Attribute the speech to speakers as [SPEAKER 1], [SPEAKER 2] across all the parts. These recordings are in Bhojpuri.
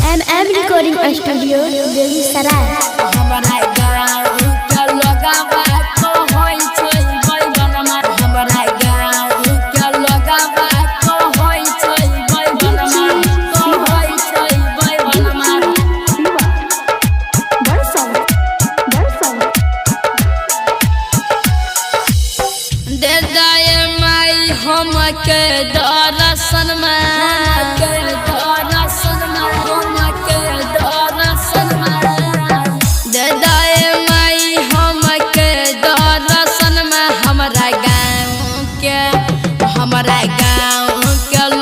[SPEAKER 1] MM Recording Studio Begusarai.
[SPEAKER 2] हमरा गाँव के लगावा तो होई छै बैगनमा हमरा गाँव के लगावा तो होई छै बैगनमा तो होई छै बैगनमा दे दाए माई हम के दर्शन में दे दाए माई हम के दर्शन में हमरा गाँव के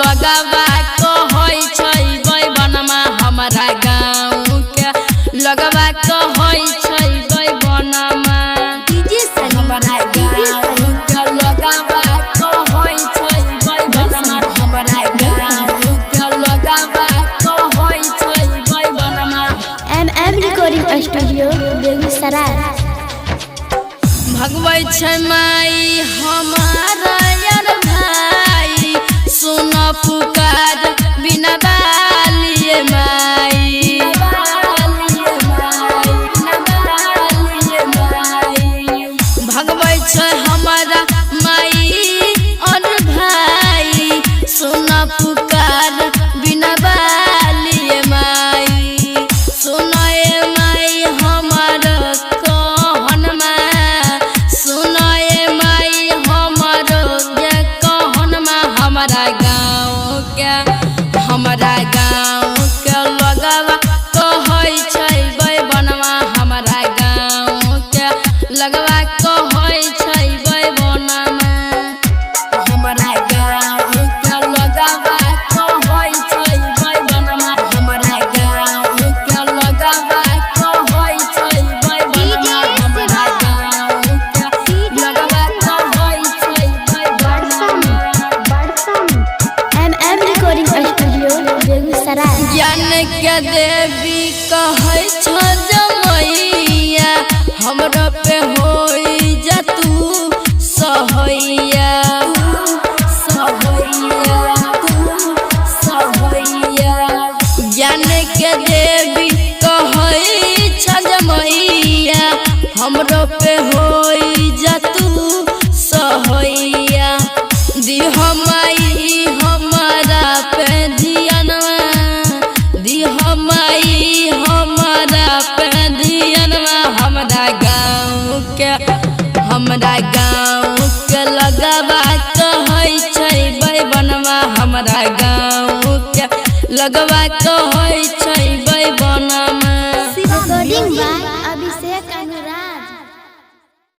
[SPEAKER 2] लगावा को होई छै बैगनमा हमरा गाँव के लगावा को होई छै बैगनमा हमरा गाँव के लगावा को होई छै बैगनमा हमरा गाँव के लगावा को होई छै बैगनमा
[SPEAKER 1] MM Recording Studio बेगूसराय।
[SPEAKER 2] भगवै छै माई हमारा यार भाई सुन पुकार बिना बालिए माई भगवै छै हमारा माई और भाई सुन पुकार बिना बालिए माई सुनाए माई हमार कहनमा सुनाए माई हमार कहनमा हमरा गाँव के लगावा कहै छै बैगनमा हमरा गाँव के लगावा कहै छै बैगनमा हमरा गाँव के लगावा कहै छै बैगनमा हमरा गाँव के लगावा कहै छै बैगनमा हमरा गाँव के लगावा कहै छै बैगनमा
[SPEAKER 1] MM Recording Studio बेगूसराय।
[SPEAKER 2] ज्ञान के देवी कहै छ जमैया हमरा पे होई जा तू सहैया ज्ञान के देवी कहै छ जमैया हमरा पे होई जा तू सहैया दिह माई हमारा पे धियानवा दिह माई हमारा पे धियानवा हमरा गाँव के लगावा कहै छै बैगनमा हमरा गाँव के लगावा कहै